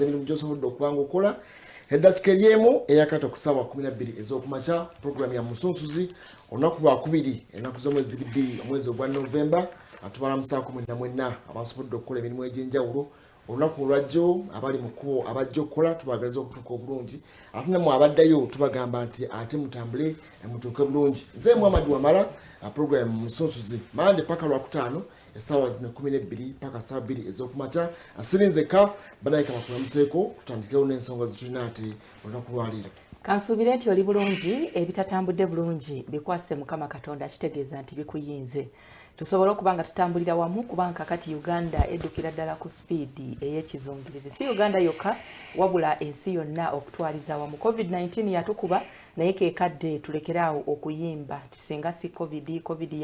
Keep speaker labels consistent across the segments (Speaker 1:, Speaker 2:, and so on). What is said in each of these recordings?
Speaker 1: emirimu gy'osobodde okubanga okola eddakiika eryemu eyakata ku ssaawa 12 ez'okumakya puroguramu ya Musunsuzi olunaku lwa 2 ennaku z'omwezi 2 omwezi ogwa Novemba atubalamusaako mwenna abasobodde okukola emirimu egy'enjawulo olunaku olwajjo abali mu kkubo abajja okukola tubaagaliza okutuuka obulungi ate nammwe abaddayo tubagamba nti ate mutambule mutuuke bulungi. Nze Muhammad Wamala puroguramu Musunsuzi Mande paka lwakutaano essaawa zino 12 paka ssaawa 2 ez'okumakya asirinzeka banaayika bakulamuseeko tutandikewo n'ensonga zitulina ate olunaku lwaleero.
Speaker 2: Kansuubire nti oli bulungi ebitatambudde bulungi bikwase Mukama Katonda kitegeeza nti bikuyinze tusobole okuba nga tutambulira wamu kubanga kati Uganda eddukira ddala ku speedi ey'ekizungirizi si Uganda yokka wabula ensi yonna okutwaliza wamu. COVID-19 yatukuba naye keekadde tulekeraawo okuyimba tusinga si covid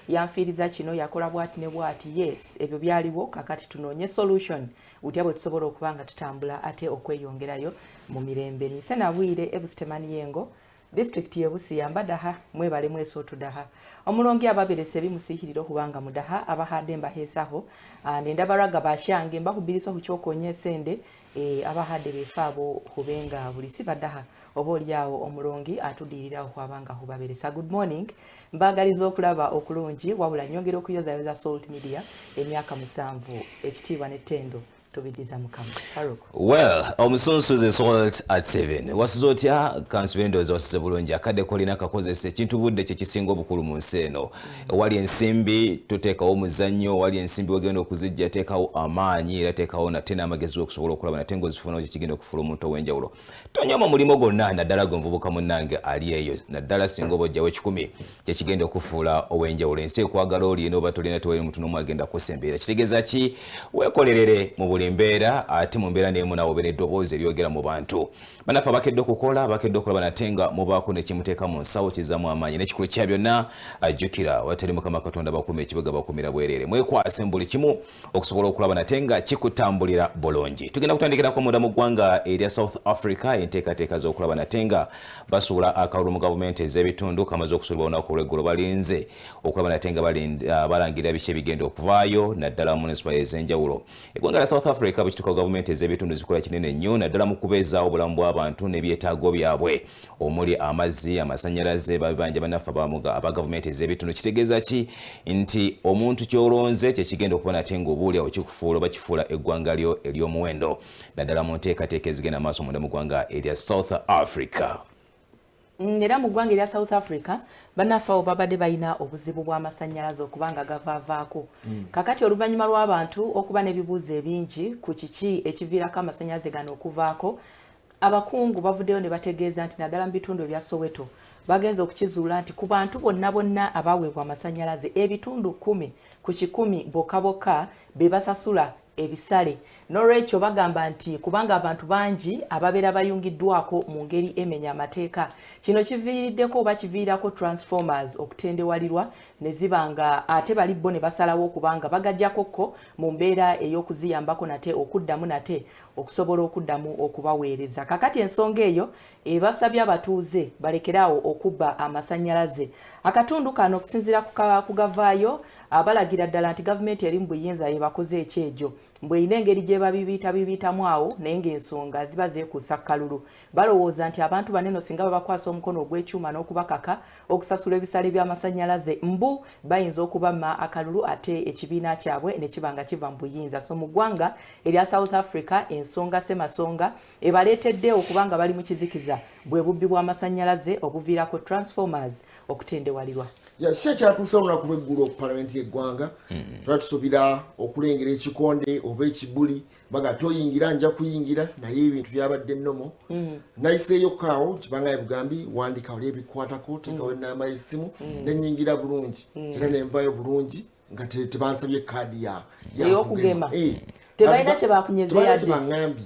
Speaker 2: yanfiiriza kino yakola bwati ne bwati. Yes, ebyo byaliwo kakati tunoonye solution utya bwe tusobola okuba nga tutambula ate okweyongerayo mu mirembe. Nise Nabwire Ebustemani Yengo District y'Ebusia mbadaha mwebale mwesootudaha omulongi ababerese bimusihirira okubanga mudaha abahadde mbaheesaho nendabaraga bashange mbakubiriso ku kyokonya esende abahadde befaabo hubenga buli sibadaha oba oliawo omulongi atudirira okwabanga hubaberesa. Good morning mbagaliza okulaba okulungi wabula nyongera okuyozayoza Salt Media emyaka 7 ekitiibwa n'ettendo.
Speaker 3: Well, Omusunsuzi Salt at 7. Wasizotya kansubendo zose bulungi akade kolina kakozese kintu budde kyekisinga obukulu mu nsi eno. Wali ensimbi tuteekawo omuzannyo, wali ensimbi wagenda okuzijja teekawo amaanyi era teekawo nate n'amagezi okusobola okulaba nate ng'ozifuna kikigenda okufula omuntu ow'enjawulo. Tonyoma mulimo gonna naddala gwe muvubuka munnange ali eyo naddala singa oba ojjawo 10 kyekigenda okufuula ow'enjawulo. Ensi ekwagala oli eno oba tolina tewali muntu n'omu agenda kusembeera. Kitegeeza ki weekolerere mu mbeera ate mu mbeera n'emu naawe obeera eddoboozi eryogera mu bantu. Banafe abakedde okukola banatenga mubaako ne kimuteeka mu nsawo kizaamu amaanyi n'ekikulu kya byonna ajjukira watali Mukama Katonda bakuuma ekibuga bakuumira bwereere. Mwekwase mu buli kimu okusobola okulaba nate nga kikutambulira bulungi. Tugenda kutandikirako munda mu ggwanga erya South Africa enteekateeka z'okulaba nate nga basuula akalulu mu gavumenti ez'ebitundu kamaze okusuulibwa olunaku olw'eggulo balinze okulaba nate nga balangira biki ebigenda okuvaayo naddala mu munisipa ez'enjawulo. Eggwanga lya South Africa bwekituuka gavumenti ez'ebitundu zikola kinene nnyo naddala mu kubeezaawo obulamu bw'abantu n'ebyetaago byabwe omuli amazzi amasannyalaze babanja bannaffe aba gavumenti ez'ebitundu. Kitegeeza ki nti omuntu ky'olonze kyekigenda okuba nate ng'obuulyawo kikufuula oba kifuula eggwanga lyo ery'omuwendo naddala mu nteekateeka ezigenda maaso munda mu ggwanga erya South Africa.
Speaker 2: Era mu ggwanga erya South Africa bannaffe abo babadde balina obuzibu bw'amasannyalaze okubanga gavaavaako. Kakati oluvannyuma lw'abantu okuba n'ebibuuzo ebingi ku kiki ekiviirako amasannyalaze gano okuvaako, abakungu bavuddeyo ne bategeeza nti naddala mu bitundu ebya Soweto bagenza okukizuula nti ku bantu bonna abaweebwa amasannyalaze ebitundu 10 ku 100 bokka be basasula ebisale. N'olwekyo bagamba nti kubanga abantu bangi ababeera bayungiddwako mu ngeri emenya amateeka kino kiviiriddeko oba kiviirako transformers okutendewalirwa ne zibanga ate bali bo ne basalawo okubanga bagajjakokko mu mbeera ey'okuziyambako nate okuddamu nate okusobola okuddamu okubaweereza. Kakati ensonga eyo ebasabye abatuuze balekeraawo okubba amasannyalaze. Akatundu kano okusinziira kugavaayo abalagira ddala nti gavumenti eri mu buyinza yebakoze ekyejo mbweyina engeri gye babibiitamu awo naye ng'ensonga ziba zeekuusa kalulu. Balowooza nti abantu baneno singa babakwasa omukono ogw'ekyuma n'okubakaka okusasula ebisale by'amasannyalaze mbu bayinza okubamma akalulu ate ekibiina kyabwe ne kiba nga kiva mu buyinza. So mu ggwanga erya South Africa ensonga semasonga ebaleetedde okubanga bali mu kizikiza bwe bubbi bw'amasannyalaze obuviirako transformers okutendewalirwa.
Speaker 1: Yashe kyatuusa olunaku lw'eggulo ku palamenti y'eggwanga twatusuubira okulengera ekikonde oba ekibuli baga toyingira nja kuyingira naye ebintu byabadde nnomo. Nayiseeyokko awo kibangaye bugambi wandika oli ebikwatako teekawo ennamba y'essimu nenyingira bulungi era nenvayo bulungi nga tebansabye kaadi
Speaker 2: y'okugema. Tebalina kye bakunyezeeyadde
Speaker 1: baŋŋambi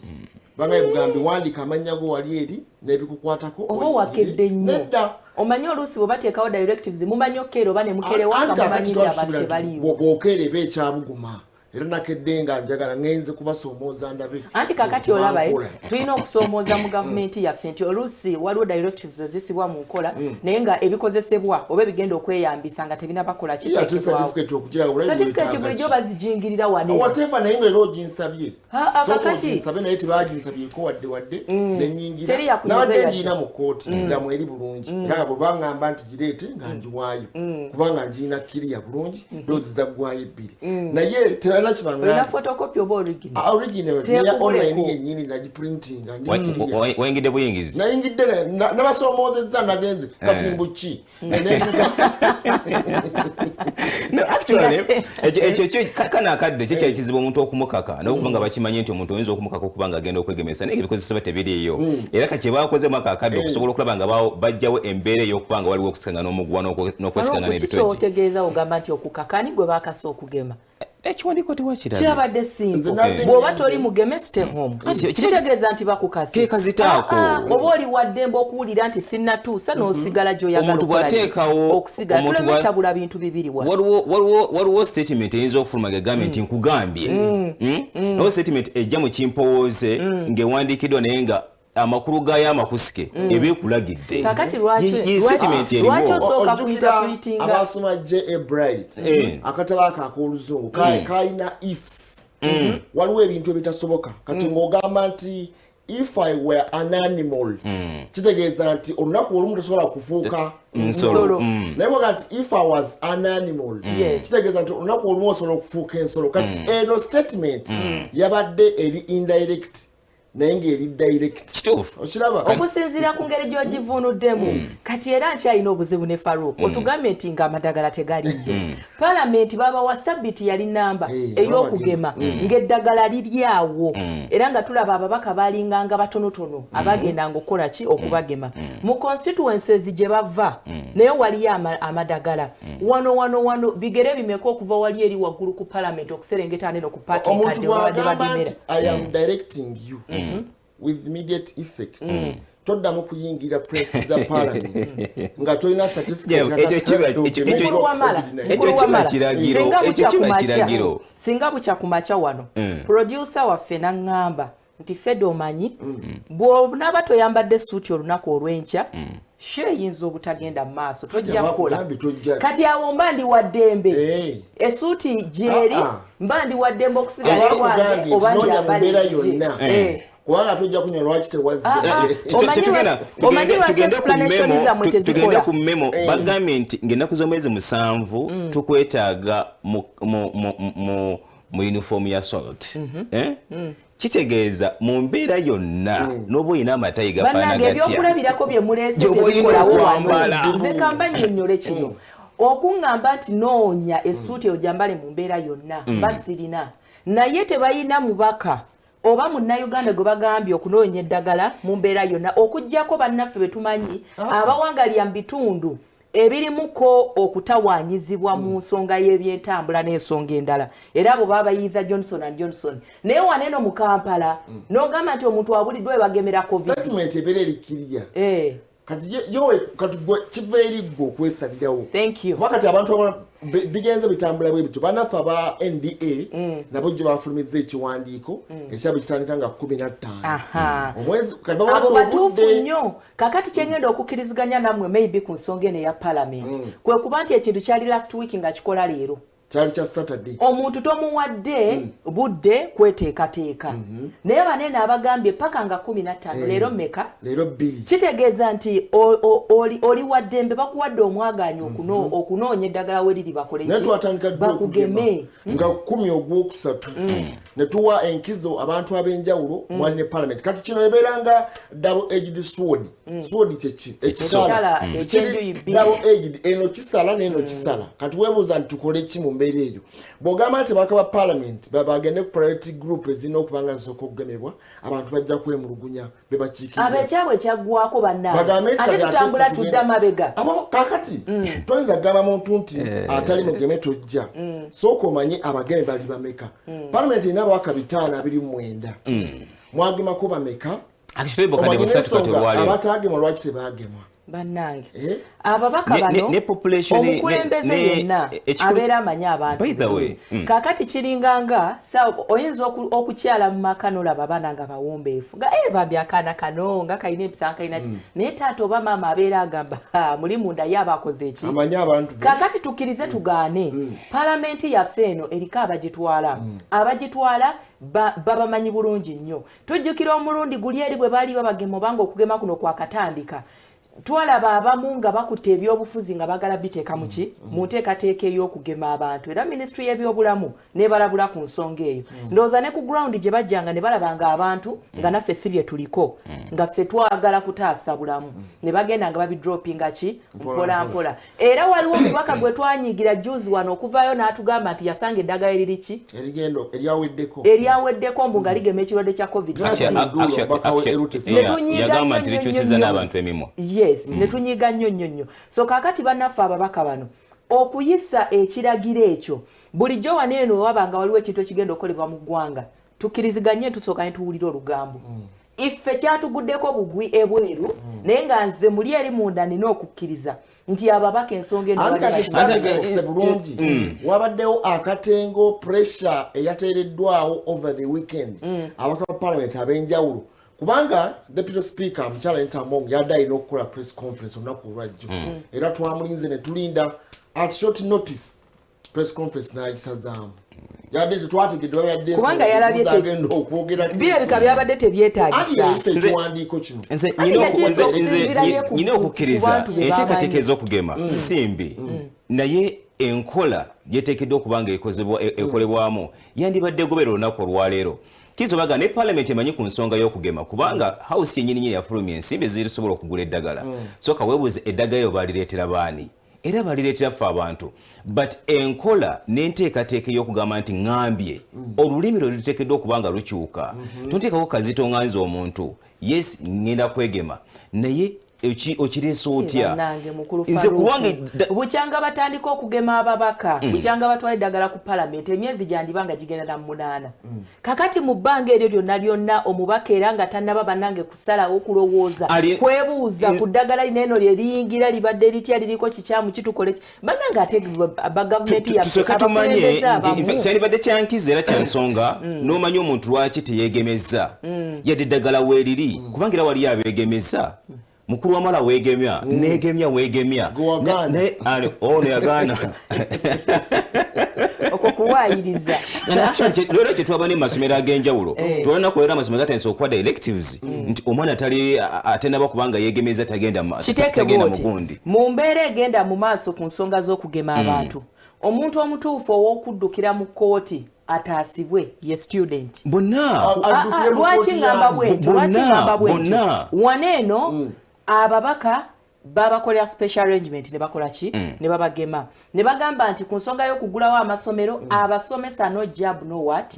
Speaker 1: bangaye bugambi wandika amannya go wali eri n'ebikukwatako
Speaker 2: oba wakedde nnyo. Omanyi oluusi bwe bateekawo directives mumanyi okkeera oba ne mukerewanga mumanyire abantu tebaliiwo.
Speaker 1: Bw'okeera eba ekyabuguma era nakedde nga njagala ngenze kubasoomooza ndabe
Speaker 2: anti kakati olaba tulina okusoomooza mu gavumenti yaffe nti oluusi waliwo directives ezisibwa mu nkola naye nga ebikozesebwa oba ebigenda okweyambisa nga tebina bakola
Speaker 1: certificate
Speaker 2: bulijjo bazijingirira
Speaker 1: watepa naye nga era oginsabye
Speaker 2: kakati
Speaker 1: nsabe naye tebaginsabyeko wadde nenyingira nabadde ngiina mu kooti nga mweri bulungi era nga bwe baŋŋamba nti gireete nga ngiwaayo kubanga ngiina kiriya bulungi doozi zaggwayo 2 naye tebana
Speaker 2: kibanga photocopy oba
Speaker 1: original ya online yennyini nagiprintinga
Speaker 3: wayingidde buyingizi
Speaker 1: nayingidde nabasoomozezza nagenze katimbu ki
Speaker 3: ekyo kana akadde kyo kyekizibu omuntu okumukaka nokuba nga bakimanye nti omuntu oyinza okumukaka okuba nga agenda okwegemesa naye ebikozesebwa tebiriiyo era kati baakozemu akakadde okusobola okulaba nga bajjawo embeera ey'okuba nga waliwo okusikanga n'omuguwa n'okwesikanga n'ebitogi
Speaker 2: kitegeeza ogamba nti okukakani gwe baakasa okugema
Speaker 3: ekiwandiiko tewakiraga
Speaker 2: kirabadde simple bw'oba toli mugeme stay home kitegeeza nti bakukase
Speaker 3: kekazitaako
Speaker 2: oba oli waddembe okuwulira nti sinnatuusa n'osigala gy'oyagala okusigala tulemetabula bintu bibiri
Speaker 3: waliwo statement eyinza okufuluma ng'egambye nti nkugambye nawo statement ejja mu kimpowooze ng'ewandiikiddwa naye nga amakulu gayo amakusike ebeekulagidde
Speaker 2: kakati lwaki osooka kuinterpretinga
Speaker 1: abasoma J.A. Bright akatabo ako ak'oluzungu kalina ifs waliwo ebintu ebitasoboka kati ng'ogamba nti if I were an animal kitegeeza nti olunaku olumu tosobola kufuuka
Speaker 2: nsolo
Speaker 1: naye bwega nti if I was an animal kitegeeza nti olunaku olumu osobola okufuuka ensolo kati eno statement yabadde eri indirect naye ng'eri direct okiraba
Speaker 2: okusinziira ku ngeri gy'ogivuunuddemu kati era nkyalina obuzibu ne Farouk otugambye nti ng'amadagala tegaliiyo palamenti babawa sabiti yali namba ey'okugema ng'eddagala liryawo era nga tulaba ababaka baalinganga batonotono abagendanga okukola ki okubagema mu constituencies gye bava naye waliyo amadagala wano bigere bimeka okuva wali eri waggulu ku palamenti okuserengeta neno ku parking kade babadde bagimera
Speaker 1: I am directing you with immediate effect toddamu kuyingira press za parliament nga tolina
Speaker 3: certificate
Speaker 2: singa bukya kumakya wano producer waffe n'aŋŋamba nti fedde omanyi bw'onaba toyambadde suuti olunaku olw'enkya eyinza obutagenda mu maaso tojja kukola kati awo mba ndi waddembe esuuti gyeri mba ndi waddembe okusigala ewange oba njambalira
Speaker 1: yonna kubanga tujja kunywa lwaki
Speaker 3: tugende ku memo bagambye nti ng'ennaku z'omwezi 7 tukwetaaga mu uniform ya salt kitegeeza mu mbeera yonna n'oba olina amatayi gafaana gatya
Speaker 2: ebyokulabirako bye muleese tebikolawo wano nze kamba nnyonnyole kino okuŋŋamba nti noonya essuuti ojambale mu mbeera yonna basirina naye tebayina mubaka oba munnayuganda gwe bagambye okunoonya eddagala mu mbeera yonna okuggyako bannaffe be tumanyi abawangalya mu bitundu ebirimuko okutawaanyizibwa mu nsonga y'ebyentambula n'ensonga endala era abo baba bayiiza Johnson & Johnson naye waneeno mu Kampala n'ogamba nti omuntu wabuliddwa ebagемera covid
Speaker 1: statement ebeera erikiriya kati kiva eri ggwe okwesalirawo kuba kati abantu bigenze bitambula bwe bityo bannaffe aba NDA nabo gye bafulumizza ekiwandiiko ekyabwe kitandika nga 15 omwezi
Speaker 2: abo batuufu nnyo kakati kyengenda okukkiriziganya nammwe maybe ku nsonga eno eya palamenti kwe kuba nti ekintu kyali last week nga kikola leero
Speaker 1: kyali kya Saturday
Speaker 2: omuntu tomuwadde budde kweteekateeka naye banene abagambye paka nga 15 leero mmeka
Speaker 1: leero 2
Speaker 2: kitegeeza nti oli waddembe bakuwadde omwaganyi okunoonya eddagala we liri bakugeme
Speaker 1: nga 10 ogwokusatu ne tuwa enkizo abantu ab'enjawulo mwali ne parliament kati kino ebeeranga double-edged sword kyeki ekisala double-edged eno kisala n'eno kisala kati weebuuza nti tukole ki mu mbeera eyo bw'ogamba nti bakaba parliament bagende ku priority group ezirina okubanga zisooka okugemebwa abantu bajja kwemulugunya be bakiikirira
Speaker 2: abekyabwe kyaggwako bannaabe ate tutambula tudda mabega
Speaker 1: kakati toyinza kugamba muntu nti atali mugeme tojja sooka omanye abageme bali bameka parliament erina abawaka 529 mwagemako bameka abataagemwa lwaki tebaagemwa
Speaker 2: bannange ababaka bano
Speaker 3: ne population
Speaker 2: omukulembeze yenna abeera amanyi abantu.
Speaker 3: By the way,
Speaker 2: kakati kiringanga oyinza okukyala mu maka n'olaba abaana nga bawombeefu nga bambi akaana kano nga kalina empisa kalina naye taata oba maama abeera agamba muli munda ye aba akoze eki
Speaker 1: amanyi abantu.
Speaker 2: kakati tukkirize tugaane palamenti yaffe eno eriko abagitwala babamanyi bulungi nnyo. Tujjukira omulundi guli eri bwe baali babagema obanga okugema kuno kwakatandika twalaba abamu nga bakutte ebyobufuzi nga bagala biteeka muki mu nteekateeka ey'okugema abantu era minisitule y'ebyobulamu nebalabula ku nsonga eyo. Ndowooza ne ku ground gye bajjanga ne balabanga abantu nga naffe si bye tuliko nga ffe twagala kutaasa bulamu ne bagenda nga babidropinga ki mpola mpola. Era waliwo omubaka gwe twanyigira juzi wano okuvaayo n'atugamba nti yasanga eddagala eriri ki eryaweddeko mbu nga ligema ekirwadde kya
Speaker 3: yagamba nti likyusiza n'abantu emimwa.
Speaker 2: Netunyiga nnyo. So kakati bannaffe ababaka bano okuyisa ekiragiro ekyo bulijjo waneeno wabanga waliwo ekintu ekigenda okolebwa mu ggwanga tukkiriziganye tusooka ne tuwulira olugambo. Iffe kyatuguddeko bugwi ebweru naye nga nze muli eri munda nina okukkiriza nti ababaka ensonga
Speaker 1: eno bulungi wabaddewo akatengo pressure eyateereddwawo over the weekend abaka ba parliament ab'enjawulo kubanga deputy speaker Mukyala Anita Among yadde alina okukola press conference olunaku olwajjo era twamulinze ne tulinda at short notice press conference n'agisazaamu yadde tetwategedde yadde
Speaker 2: kubanga yalabye
Speaker 1: okwogera
Speaker 2: birabika byabadde tebyetaagisa
Speaker 1: ekiwandiiko kino
Speaker 3: nyina okukkiriza enteekateeka ez'okugema simbi naye enkola gyeteekeddwa okubanga ekolebwamu yandibadde egobera olunaku olwaleero. Kizobaga ne parliament emanyi ku nsonga y'okugema kubanga house yennyini yafulumya ensimbi ezirisobola okugula eddagala. So kaweebuuze eddagala eyo balireetera baani era balireetera ffe abantu but enkola n'enteekateeka ey'okugamba nti ŋŋambye olulimi lwe luteekeddwa okuba nga lukyuka. Tonteekako kazito ŋŋanze omuntu yes ŋŋenda kwegema naye okireese otya
Speaker 2: nze kuwange bukyanga batandika okugema ababaka bukyanga batwala eddagala ku palamenti emyezi gyandibanga gigenda na 8 kakati mu bbanga eryo lyonna omubaka era nga tannaba bannange kusalawo okulowooza kwebuuza ku ddagala lineeno lye liyingira libadde litya liriko kikyamu kitukole bannange ate bagavumenti
Speaker 3: yakyalibadde kyankiza era kyansonga n'omanyi omuntu lwaki teyeegemeza yadde eddagala weeriri kubanga era waliyo abeegemeza mukulu wa mala wegemya wegemya ono yagaana
Speaker 2: okukuwaayiriza
Speaker 3: lero ekyo twaba ne masomero ag'enjawulo tulina kubeera amasomero gatandise okukwada electives nti omwana tali atenaba kubanga yegemeza tagenda mugundi
Speaker 2: mu mbeera egenda mu maaso ku nsonga z'okugema abantu omuntu omutuufu ow'okuddukira mu kkooti ataasibwe ye student lwaki ngamba bwetyo waneeno ababaka babakolera special arrangement ne bakola ki ne babagema ne bagamba nti ku nsonga y'okugulawo amasomero abasomesa no job no what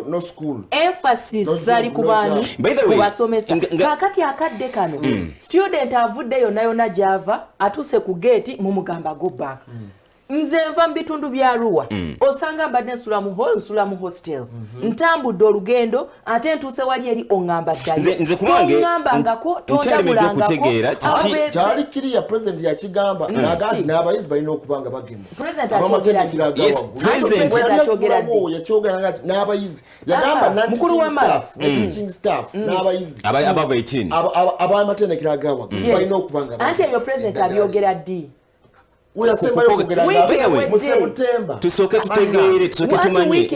Speaker 1: no school
Speaker 2: emphasis zali kubani kubasomesa kakati akadde kano student avudde yonna gyava atuuse ku gate mumugamba go back nze nva mu bitundu bya Arua osanga mbadde nsula mu hostel ntambudde olugendo ate ntuuse wali eri oŋŋamba
Speaker 3: nze kumange
Speaker 2: tondabulangako
Speaker 1: kyali kiriya president yakigamba naga nti n'abayizi balina okuba nga bagema yakyogera nti n'abayizi yagamba teaching staff n'abayizi ab'amatendekero agawaggulu balina okuba nga
Speaker 2: anti ebyo president abyogera ddi
Speaker 3: tusooke tutegeere tusooke tumanye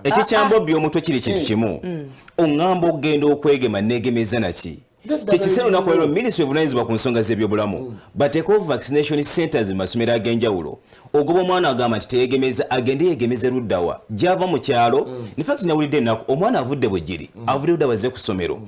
Speaker 3: ekikyambobbi omutwe kiri kintu kimu oŋŋamba okugenda okwegema neegemeza naki kyekisera olunaku leero minisitule evunanyizibwa ku nsonga z'ebyobulamu bateekawo vaccination centers mu masomero ag'enjawulo ogoba omwana agamba nti teyegemeza agende yegemeze luddawa gy'ava mu kyalo infact nawulidde ennaku omwana avudde bwegiri avudde ludda baze ku ssomero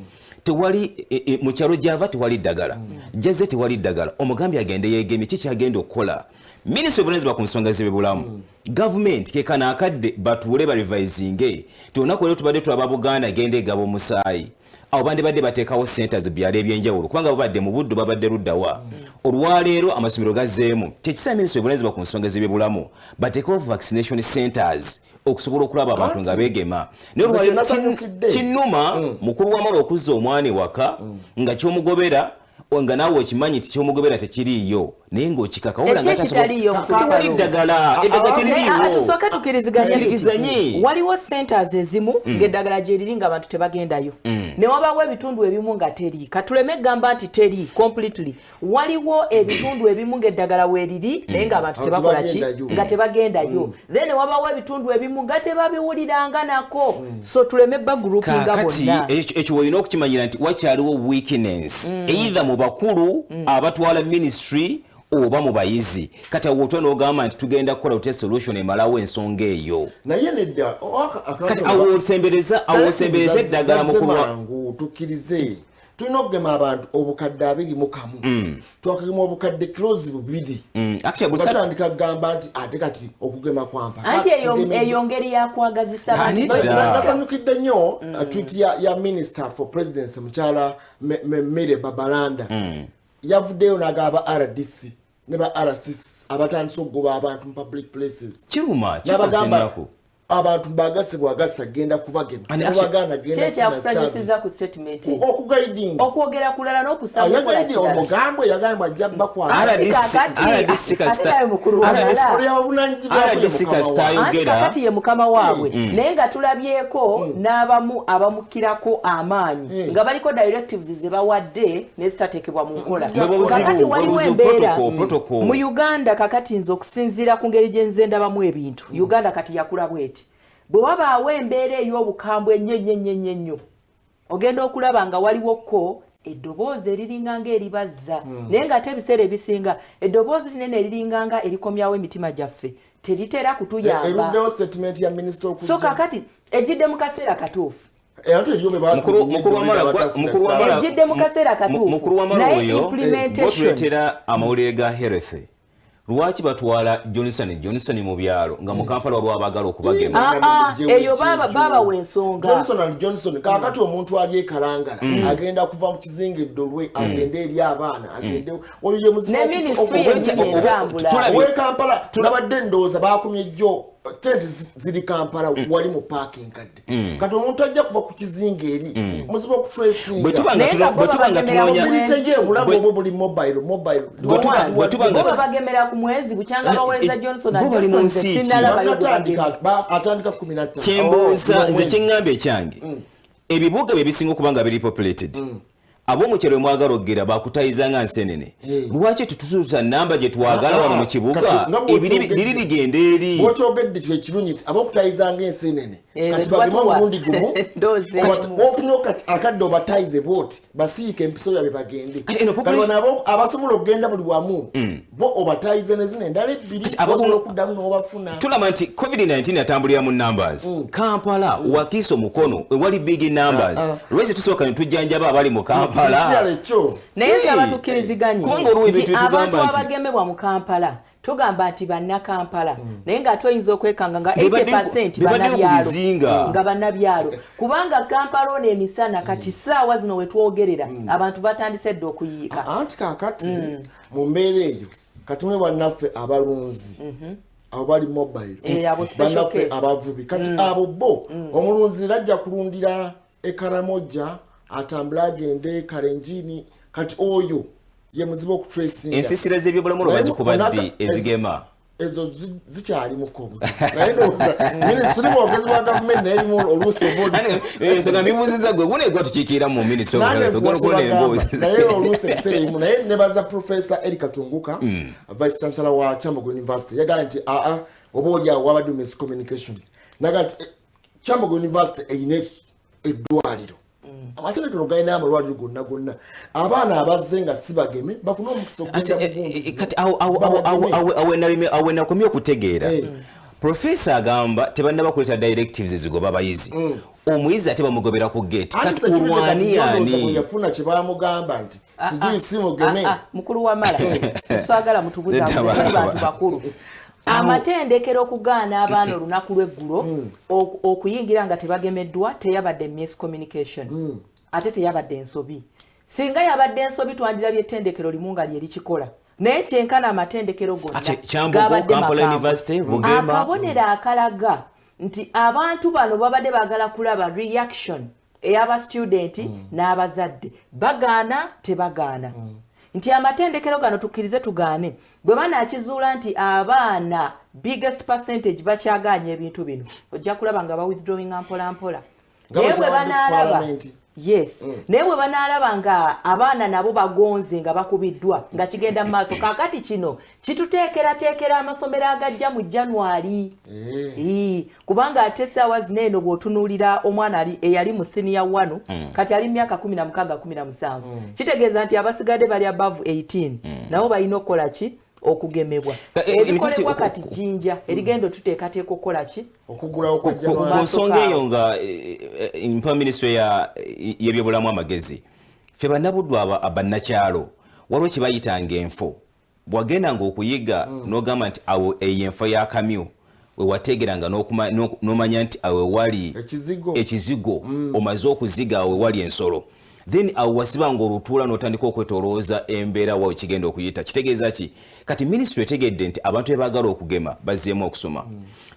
Speaker 3: tewali mu kyalo gy'ava tewali ddagala jazze tewali ddagala omugambye agende yeegemye kikyagenda okukola minisitule evunanyizibwa ku nsonga z'ebyobulamu gavumenti kekana akadde batuule barivisinge ti olunaku leero tubadde tulaba Buganda agenda egaba omusaayi abo bandi badde bateekawo centers byalo ebyenjawulo kubanga babadde mu buddu babadde luddawa olwaleero amasomero gazzeemu kyekisa minisitule ebulenzibwa ku nsonga z'ebyobulamu bateekawo vaccination centers okusobola okulaba abantu nga beegema naye olwaleero kinnuma mukulu w'amala okuzza omwana ewaka nga kyomugobera nga naawe okimanyi ti kyomugobera tekiriiyo naye ng'okikakawula nga tewali ddagala eddagala teririiwo
Speaker 2: tusooke tukiriziganye waliwo centers ezimu ng'eddagala gyeriri nga abantu tebagendayo ne wabawo ebitundu ebimu nga teri katuleme egamba nti teri completely waliwo ebitundu ebimu ng'eddagala weeriri naye ng'abantu tebakola ki nga tebagendayo then wabawo ebitundu ebimu nga tebabiwuliranga nako so tuleme bagroupinga bonna
Speaker 3: ekyo olina okukimanyira nti wakyaliwo weakness either mu bakulu abatwala ministry oba mu bayizi kati awotwa n'ogamba nti tugenda kukola uti solution emalawo ensonga eyo
Speaker 1: naye nedda
Speaker 3: kati awosembereza eddagala mu
Speaker 1: kubangu tukkirize tulina okugema abantu obukadde 21 twakagema obukadde close 2 batandika kugamba nti ate kati okugema kwampa
Speaker 2: anti eyo ngeri yakwagazisa
Speaker 1: nasanyukidde nnyo tweet ya minister for presidency mukyala Mere Babalanda yavuddeyo n'agaba RDC ne ba RCC abatandise okugoba abantu mu public places
Speaker 3: kiruma
Speaker 1: n'abagamba abantu bagasibwa agasa genda kubagema kubagana genda
Speaker 2: kyakusanyisiza ku statement
Speaker 1: okugaiding
Speaker 2: okwogera kulala n'okusaba
Speaker 1: yagaidi omugambwe yagamba ajja bakwa
Speaker 3: RDC kasitayogera
Speaker 2: kati ye mukama waabwe naye nga tulabyeko n'abamu abamukirako amaanyi nga baliko directives ze bawadde nezitateekebwa mu nkola kakati waliwo embeera mu Uganda kakati nze okusinziira ku ngeri gye nze ndabamu ebintu Uganda kati yakula bweti bwe wabaawo embeera ey'obukambwe ennyo ogenda okulaba nga waliwoko eddoboozi eriringanga eribazza naye ng'ate ebiseera ebisinga eddoboozi linene eriringanga erikomyawo emitima gyaffe teritera kutuyamba so kakati ejjidde mu kaseera katuufu ejjidde mu kaseera katuufu naye implementation
Speaker 3: amawulire ga health lwaki batwala Johnson mu byalo nga mu Kampala waliwo abagala okubagema
Speaker 2: eyo baba wensonga
Speaker 1: Johnson kakati omuntu ali ekalangala agenda kuva mu kizinga eddolwe agende eri abaana agende oyo ye muzimu we Kampala tulabadde ndowooza bakumye jjo tent ziri Kampala wali mu parking kadde kati omuntu ajja kuva ku kizinga eri muzibu okutracinga
Speaker 3: bwetubanga tunoonya
Speaker 1: bulabo buli mobile
Speaker 2: bagemera ku mwezi bukyanga baweza Johnson
Speaker 1: atandika 15
Speaker 3: kyembuuza nze kyeŋŋamba ekyange ebibuga bye bisinga okubanga biri populated ab'omukyalo mwagala okugera bakutayizanga nsenene lwaki tutusuusa namba gye twagala wano mu kibuga liri ligenda eri
Speaker 1: bwokyogedde kyo ekirungi nti ab'okutayizanga ensenene kati bagema omulundi gumu ofunye kati akadde obatayize booti basiike empiso yabwe bagende kati nabo abasobola okugenda buli wamu bo obatayize ne zino endala ebbiri osobola okuddamu n'obafuna
Speaker 3: tulaba nti covid-19 yatambulira mu numbers Kampala wakiisa omukono wali big numbers lwaki tusooka ne tujjanjaba abali mu Kampala
Speaker 2: naye abatukiriziganye nti abantu abagemebwa mu Kampala tugamba nti banna Kampala naye nga toyinza okwekanga nga 80% bannabyalo nga bannabyalo kubanga Kampala ono emisana kati ssaawa zino wetwogerera abantu batandise dde okuyiika
Speaker 1: anti kakati mu mbeera eyo kati mwe bannaffe abalunzi abo bali mobile bannaffe abavubi kati abo bo omulunzi rajja kulundira Ekaramoja atambula agende Kalenjini kati oyo ye muzibu okutracinga
Speaker 3: ensisira z'ebyobulamu lwazikubadde ezigema
Speaker 1: ezo zikyali mu kobuzi naye ndowooza minisitule mwogezi wa gavumenti naye erimu oluusi
Speaker 3: ensonga mbibuuziza gwe guneegwa tukiikiira mu minisitule
Speaker 1: naye oluusi ekiseera erimu naye nebaza Professor Eric Katunguka vice chancellor wa Kyambogo University yagamba nti oba oliawo wabadde miscommunication naga nti Kyambogo University eyina eddwaliro amatendekero galina amalwaliro gonna abaana abazze nga sibageme bafuna omukisa
Speaker 3: kati awe nakomye okutegeera Professor agamba tebannaba kuleta directives ezigoba abayizi omuyizi ate bamugobera ku gate kati kulwani yani
Speaker 1: yafuna kye bamugamba nti sijui si mugeme
Speaker 2: mukulu wa mala tusagala mutubuza abantu bakulu amatendekero okugaana abaana olunaku lw'eggulo okuyingira nga tebagemeddwa teyabadde miscommunication ate teyabadde ensobi. Singa yabadde ensobi twandira ettendekero limu nga lye likikola. Naye kyenkana amatendekero gonna
Speaker 3: gabadde makambwe.
Speaker 2: Akabonero akalaga nti abantu bano babadde baagala kulaba reaction ey'aba student n'abazadde. Bagaana tebagaana. Nti amatendekero gano tukkirize tugaane bwe banaakizuula nti abaana biggest percentage bakyagaanya ebintu bino ojja kulaba nga ba withdrawing mpola. Naye bwe banaalaba naye bwe banaalaba nga abaana nabo bagonze nga bakubiddwa nga kigenda mu maaso kaakati kino kituteekerateekera amasomero agajja mu January. Kubanga ate essaawa zino eno bw'otunuulira omwana eyali mu senior 1 kati ali mu myaka 16-17 kitegeeza nti abasigadde bali above 18 nabo balina okukola ki okugemebwa. Ebikolebwa kati jjinja erigendo tuteekateeka okukola ki
Speaker 1: okugulawo kwa
Speaker 3: January. Ku nsonga eyo nga mpa minisitule y'ebyobulamu amagezi ffe bannabuddwa abannakyalo waliwo kye bayitanga enfo bw'agendanga okuyiga n'ogamba nti awo eyo enfo ya kamyu we wategeranga n'omanya nti awo wali ekizigo omaze okuziga awo wali ensolo then awo wasibanga olutuula n'otandika okwetolooza embeera wawe kigenda okuyita kitegeeza ki kati minisitule etegedde nti abantu bebaagala okugema bazzeemu okusoma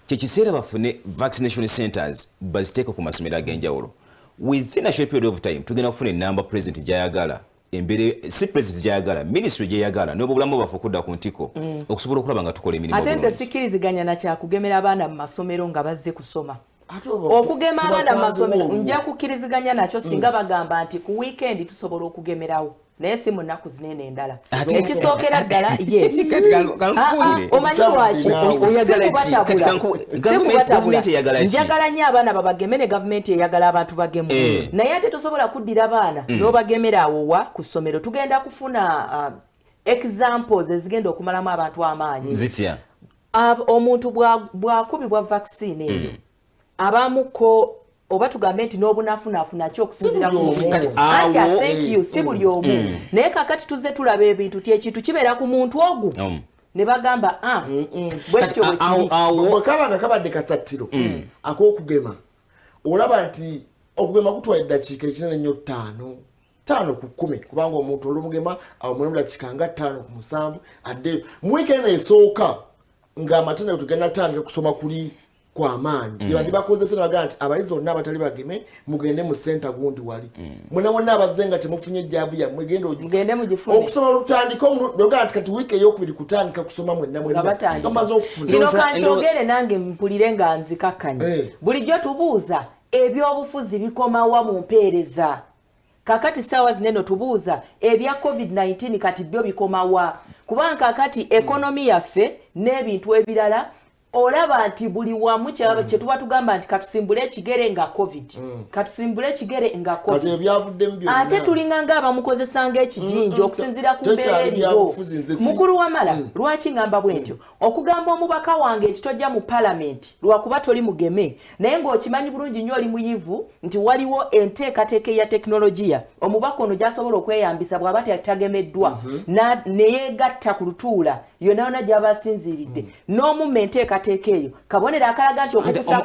Speaker 3: kyekiseera bafune vaccination centers baziteeke ku masomero ag'enjawulo within a short period of time tugenda kufuna enamba president gy'ayagala embere si president gy'ayagala ministry gy'ayagala n'obulamu bwaffe okudda ku ntiko okusobola okulaba nga tukola emirimu
Speaker 2: ate nze sikkiriziganya na kyakugemera abaana mu masomero nga bazze kusoma. Okugema abaana mu masomero nja kukkiriziganya nakyo singa bagamba nti ku weekend tusobola okugemerawo naye si mu nnaku zinene endala. Ekisookera ddala omanyi lwaki njagala nnyo abaana babageme ne gavumenti eyagala abantu bagemu naye ate tosobola kuddira abaana n'obagemera awo wa ku ssomero. Tugenda kufuna examples ezigenda okumalamu abantu amaanyi. Omuntu bw'akubibwa vaccine eyo abamuko oba tugambe nti n'obunafunafu nakyo okusinziira ku muntu anti thank you si buli omu naye kakati tuzze tulaba ebintu ti ekintu kibeera ku muntu ogu ne bagamba bwekityo
Speaker 1: bwekaba nga kabadde kasattiro ak'okugema olaba nti okugema kutwala eddakiika ekinene nnyo 5 ku 10 kubanga omuntu olumugema awo mulemu dakiika nga 5 ku 7 addeyo mu wiikendi esooka ng'amatendekero tugenda tandika kusoma kuli kw'amaanyi yabandi bakozesa nabaga nti abayizi bonna abatali bageme mugende mu center gundi wali mwena wonna abazze nga temufunye ejjaabu yammwe gende okusoma lutandika omuloga nti kati wiiki ey'okubiri kutandika kusoma mwenna ngamaze okufuna
Speaker 2: kino kankyogere nange mpulire nga nzikakkanye bulijjo tubuuza ebyobufuzi bikomawa mu mpeereza kakati ssaawa zineno tubuuza ebya covid-19 kati byo bikomawa kubanga kakati ekonomi yaffe n'ebintu ebirala olaba nti buli wamu kye tuba tugamba nti katusimbule ekigere nga covid katusimbule ekigere nga covid ate tulinga ng'abamukozesa ng'ekijinja okusinziira ku mbeera eriwo mukulu wamala lwaki ngamba bwentyo okugamba omubaka wange nti tojja mu palamenti lwakuba toli mugeme naye ng'okimanyi bulungi nnyo oli muyivu nti waliwo enteekateeka ya tekinologiya omubaka ono gy'asobola okweyambisa bw'aba tagemeddwa neyeegatta ku lutuula yonna yonna gy'aba asinziiridde n'omumma enteekateeka eyo kabonero akalaga nti okutusa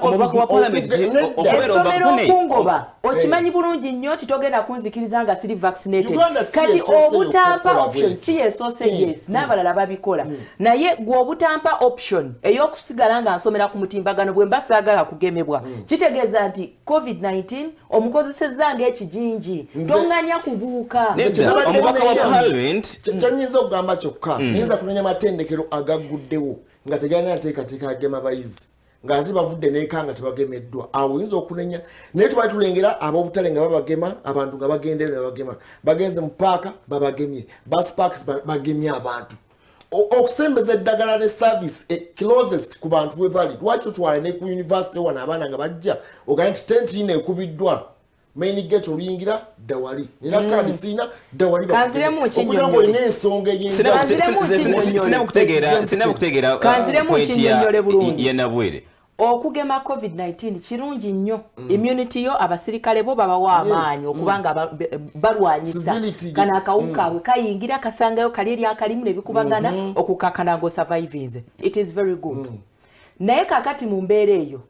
Speaker 2: essomero okungoba okimanyi bulungi nnyo nti togenda kunzikiriza nga siri vaccinated kati obutampa option si yesoose yes n'abalala babikola naye gwe obutampa option ey'okusigala nga nsomera ku mutimbagano bwe mba saagala kugemebwa kitegeeza nti covid-19 omukozesezza ng'ekijinji tonganya kubuuka
Speaker 3: omubaka wa parliament
Speaker 1: kyanyinza okugamba kyokka nyinza kunenya amatendekero agagguddewo nga tegalina nteekateeka agema bayizi nga ate bavudde n'eka nga tebagemeddwa awo oyinza okunenya naye tubali tulengera ab'obutale nga babagema abantu nga bagendere ne babagema bagenze mu paaka babagemye bus parks bagemye abantu okusembeza eddagala ne service closest ku bantu bwe bali lwaki tutwala ne ku university wano abaana nga bajja ogaye nti tenti ino ekubiddwa main gate oluyingira dawali nina kadi sina dawali okugira ngo olina ensonga
Speaker 3: sinabukutegeera yenabwere
Speaker 2: okugema covid-19 kirungi nnyo immunity yo abasirikale bo babawa amaanyi okubanga balwanyisa kana akawuka kaabwe kayingira kasangayo kali eri akalimu nebikubagana okukakana ngo survivinze it is very good naye kakati mu mbeera eyo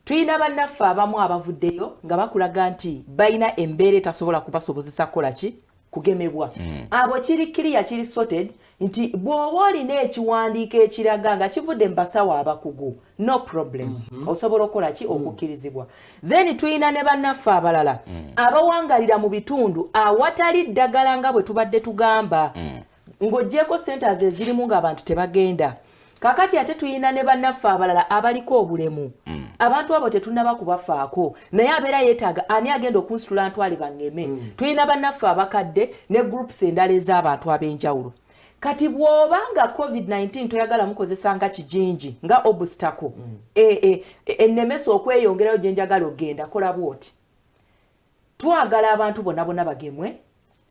Speaker 2: tuyina bannaffe abamu abavuddeyo nga bakulaga nti bayina embeera etasobola kubasobozesa kukola ki kugemebwa abo kiri kiriya kiri sorted nti bw'oba olina ekiwandiiko ekiraga nga kivudde mu basawo abakugu no problem osobola okukola ki okukkirizibwa then tuyina ne bannaffe abalala abawangalira mu bitundu awatali ddagala nga bwe tubadde tugamba ng'oggyeko centers ezirimu ng'abantu tebagenda kakati ate tuyina ne bannaffe abalala abaliko obulemu abantu abo tetunnaba kubafaako naye abeera yeetaaga ani agenda okunsitula ntwale bangeme tuyina bannaffe abakadde ne groups endala ez'abantu ab'enjawulo kati bw'oba nga covid-19 toyagala mukozesa nga kijinji nga obstacle ennemesa okweyongerayo gye njagala ogenda kola bwoti twagala abantu bonna bonna bagemwe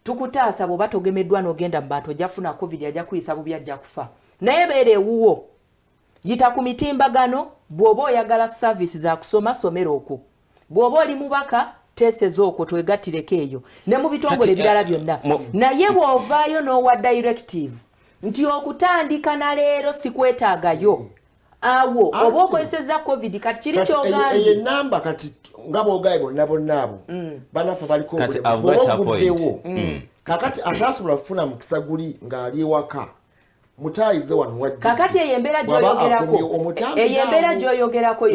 Speaker 2: tukutaasa bw'oba togemeddwa n'ogenda mu bantu ojja kufuna covid ajja kuyisa bubi ajja kufa naye beera ewuwo yita ku mitimbagano bw'oba oyagala service za kusoma somera okwo bw'oba oli mubaka teseza okwo twegattireko eyo ne mu bitongole ebirala byonna naye bw'ovaayo n'owa directive nti okutandika na leero sikwetaagayo awo oba okozesezza covid kati kiri kyogambye
Speaker 1: enamba kati nga bw'ogaye bonna bonna abo bannaffe baliko obulemu kakati atasobola kufuna mukisa guli ng'ali ewaka mutayize wano wajja
Speaker 2: kakati eyo embeera gy'oyogerako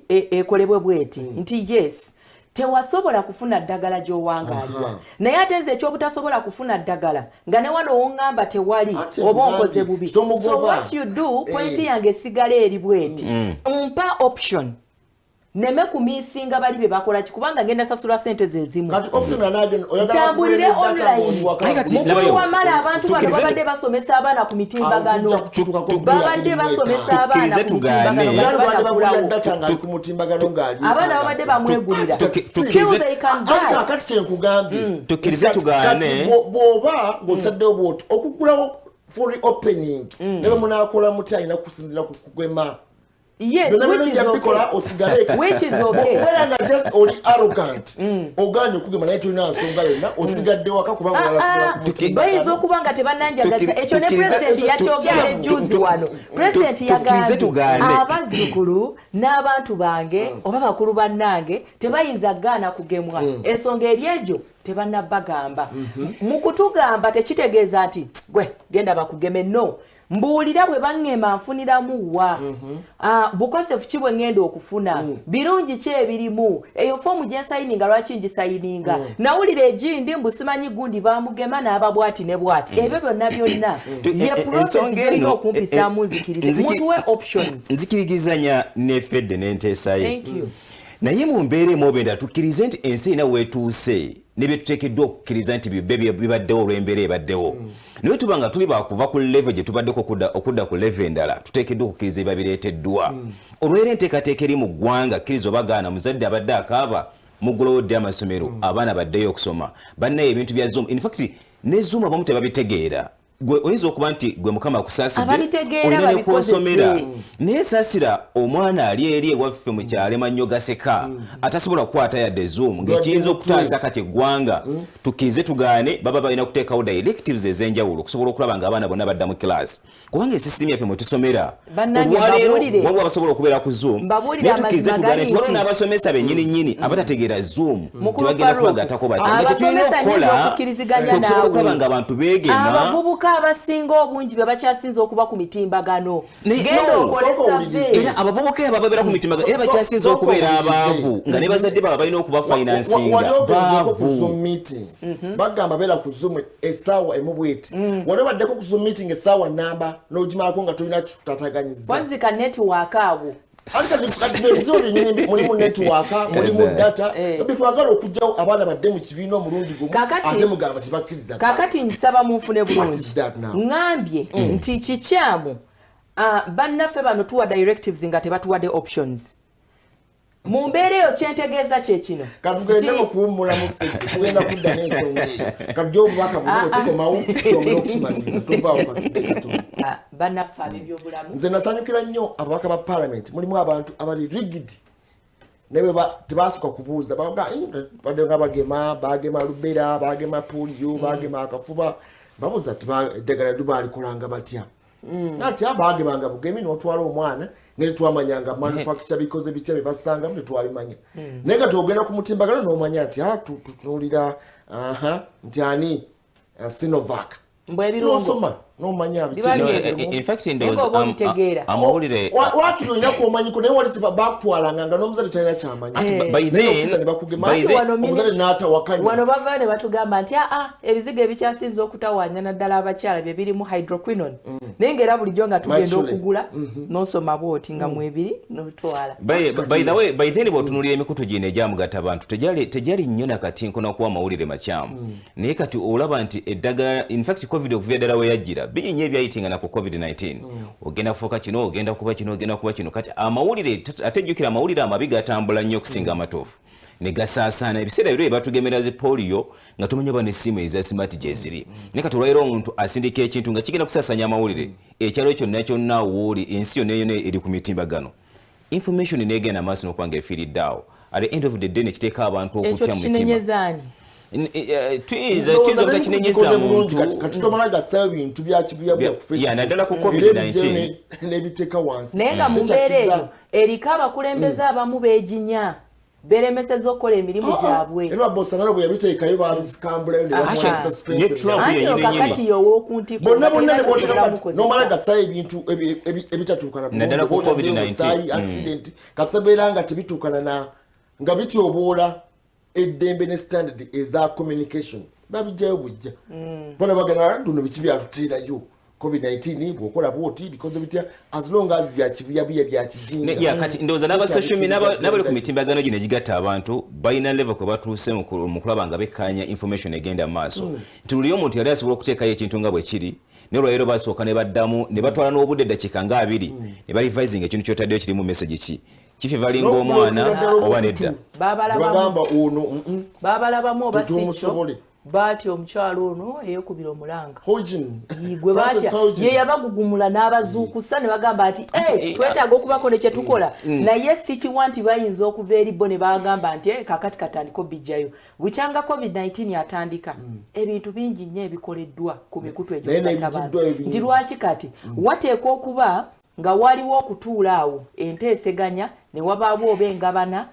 Speaker 2: ekolebwe bweti nti yes tewasobola kufuna ddagala gy'owangaalibwa naye ate nze ekyobutasobola kufuna ddagala nga ne wano oŋŋamba tewali oba onkoze bubi so what you do pointi yange esigala eri bweti mpa option neme kumisinga bali be bakola kikubanga ngenda sasula sente zezimu tambulire online mukulu wamala abantu bano babadde basomesa abaana ku mitimbagano babadde basomesa abaana ku mitimbagano abaana babadde bamwegulira
Speaker 1: kakati kyenkugambye bw'oba ng'osaddewo bwoti okugulawo for opening ne bwe munaakola muti alina kusinzira ku kugema
Speaker 2: yes which is okay
Speaker 1: wheranga just only arrogant oganye okugema naye tulina nsonga yonna osigadde waka kubanga
Speaker 2: bayinza okuba nga tebannanjagaza ekyo ne president yakyogera ejjuzi wano president yagambye abazzukulu n'abantu bange oba bakulu bannange tebayinza gaana kugemwa ensonga eri egyo tebannabagamba mu kutugamba tekitegeeza nti gwe genda bakugeme no mbuulira bwe baŋŋema nfuniramu wa bukosefu ki bwe ŋŋenda okufuna birungi ki ebirimu eyo foomu gye nsayininga lwaki ngisayininga nawulira egindi mbusimanyi gundi bamugema n'aba bwati ne bwati ebyo byonna byonna ye process gyolina okumpisaamu nzikirize mutuwe options
Speaker 3: nzikirizanya nefedde n'enteesayo naye mu mbeera emu obenda tukkirize nti ensi erina weetuuse ne bye tuteekeddwa okukkiriza nti bibaddewo olw'embeera ebaddewo naye tuba nga tuli bakuva ku level gye tubaddeko okudda ku level endala tuteekeddwa okukkiriza ebiba bireeteddwa olwera enteekateeka eri mu ggwanga kkiriza obagaana muzadde abadde akaaba muggulowodde amasomero abaana baddeyo okusoma bannaye ebintu bya zoom in fact ne zoom abamu tebabitegeera gwe oyinza okuba nti gwe mukama akusaasidde olina ne kwosomera naye saasira omwana ali eri ewaffe mu kyalo Mannyo gaseka atasobola kukwata yadde zoom ng'ekiyinza okutaasa kati eggwanga tukkirize tugaane baba balina kuteekawo directives ez'enjawulo okusobola okulaba ng'abaana bonna badda mu kilaasi kubanga esisitimu yaffe mwe tusomera olwaleero waliwo abasobola okubeera ku zoom naye tukkirize tugaane nti waliwo n'abasomesa bennyini abatategeera zoom tebagenda kubagattako batya tetulina okukola okusobola okulaba ng'abantu beegema
Speaker 2: abasinga obungi be bakyasinze okuba ku mitimbagano
Speaker 3: era abavubuka abo ababeera ku mitimbagano era bakyasinze okubeera abaavu nga ne bazadde baba balina okuba finansinga baavu
Speaker 1: bagamba beera ku zoom essaawa emu bweti waliwo baddeko ku zoom meeting essaawa namba n'ogimalako nga tolina kikutataganyiza
Speaker 2: wanzika network awo
Speaker 1: mulimu network mulimu data bitwagala okujjawo abaana badde mu kibiina omulundi gumu ate mugamba tebakkiriza
Speaker 2: kakati nsaba munfune bulungi ŋŋambye nti kikyamu bannaffe bano tuwa directives nga tebatuwadde options mu mbeera eyo kyentegeeza kye kino
Speaker 1: katugende mu kuwummula muffe tugenda kudda n'ensonga eyo katujja obubaka buno tukomawo twongera okukimaliriza tuvaawo katudde
Speaker 2: bannaffe ab'ebyobulamu
Speaker 1: nze nasanyukira nnyo ababaka ba parliament mulimu abantu abali rigid naye tebasooka kubuuza badde nga bagema lubera bagema polio bagema akafuba babuuza eddagala lyo baalikolanga batya ati abage banga bugemi n'otwala omwana ne twamanyanga manufacture bikoze bitya bibasanga ne twabimanya nega togenda ku mutimbagano n'omanya ati tutunulira nti ani Sinovac
Speaker 2: mbwe birungo
Speaker 1: n'omanya
Speaker 3: in fact amawulire
Speaker 1: wakiri olina kuomanyiko naye wali bakutwalanga nga n'omuzadde talina kyamanya omuzadde n'atawakanya
Speaker 2: wano bava ne batugamba nti ebizigo ebikyasinza okutawanya naddala abakyala bye birimu hydroquinone naye ng'era bulijjo nga tugenda okugula n'osoma bwoti nga mwebiri n'obitwala
Speaker 3: by then bw'otunuulira emikutu gino egyamugatta abantu tegyali nnyo nakati nkona kuwa amawulire makyamu naye kati olaba nti eddagala in fact covid okuva eddala we yajjira binnya ebyayitinga na ku covid-19 ogenda kufuuka kino ogenda kuba kino ogenda kuba kino kati amawulire atejjukira amawulire amabi gatambula nnyo okusinga amatuufu ne gasaasaana ebiseera biro ebatugemera zi polio nga tomanya ba n'essimu eza smart gye ziri naye kati olwaliro omuntu asindika ekintu nga kigenda kusaasanya amawulire ekyalo ekyo kyonna wooli ensi yonna yonna eri ku mitimbagano information neegenda maaso n'okuba nga efiiriddeawo at the end of the day nekiteeka abantu okutya mu mitima tuyinza obutakinenyeza muntu
Speaker 1: kati tomala gassayo bintu byakibuya bya ku Facebook
Speaker 3: naddala ku covid-19
Speaker 1: n'ebiteeka wansi
Speaker 2: naye nga mu mbeera eyo eriko abakulembeze abamu beeginya beremeseza okukola emirimu gyabwe
Speaker 1: era Bolsonaro bwe yabiteekayo babisikambulayo ne bamuwa suspension
Speaker 2: kakati y'owookuntiko
Speaker 1: bonna n'omala gassayo ebintu ebitatuukana
Speaker 3: naddala ku covid-19
Speaker 1: accident kasebeera nga tebituukana nga bityoboola eddembe ne standard eza communication babijjayo bujja bona bagana duno biki byatuteerayo covid-19 bwokola bwoti because bitya as long as byakibuya byakijinga
Speaker 3: kati ndowooza n'aba social media n'abali ku mitimbagano gino egigatta abantu balina level kwe batuuse mu kulaba nga bekkanya information egenda mu maaso nti buli omuntu yali asobola okuteekayo ekintu nga bwe kiri naye olwaleero basooka ne baddamu ne batwala n'obudde eddakiika nga 2 ne barivising ekintu kyotaddeyo kirimu message ki kife balinga omwana oba nedda
Speaker 2: babalabamu oba sikyo baati omukyalo ono eyokubira omulanga gwe batya ye yabagugumula n'abazuukusa ne bagamba nti twetaaga okubako ne kyetukola naye sikiwa nti bayinza okuva eri bo ne bagamba nti kakati katandika bijjayo bukyanga covid-19 yatandika ebintu bingi nnyo ebikoleddwa ku mikutu egyokugatta nti lwaki kati wateekwa okuba nga waliwo okutuula awo enteeseganya ne wabaawo oba engabana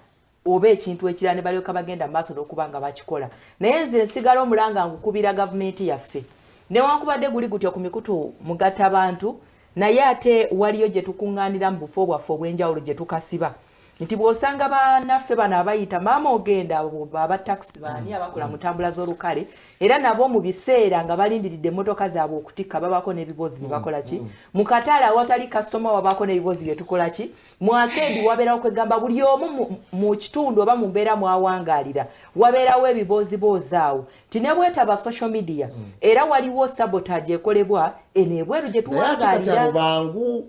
Speaker 2: oba ekintu ekirala ne balyoka bagenda mu maaso n'okuba nga bakikola naye nze nsigala omulanga ngukubira gavumenti yaffe newankubadde guli gutyo ku mikutu mugatta bantu naye ate waliyo gye tukuŋŋaanira mu bufo bwaffe obw'enjawulo gye tukasiba nti bw'osanga bannaffe bano abayita maama ogenda aba taxi baani abakola mu ntambula z'olukale era nabo mu biseera nga balindiridde emmotoka zaabwe okutikka babako n'ebibozi bye bakola ki mu katale awatali kasitoma wabako n'ebibozi bye tukola ki mu akeedi wabeerawo kwegamba buli omu mu kitundu oba mu mbeera mwawangaalira wabeerawo ebiboozibozi awo ti ne bwetaba social media era waliwo sabotage ekolebwa eno ebweru gye tuwangaalira
Speaker 1: bangu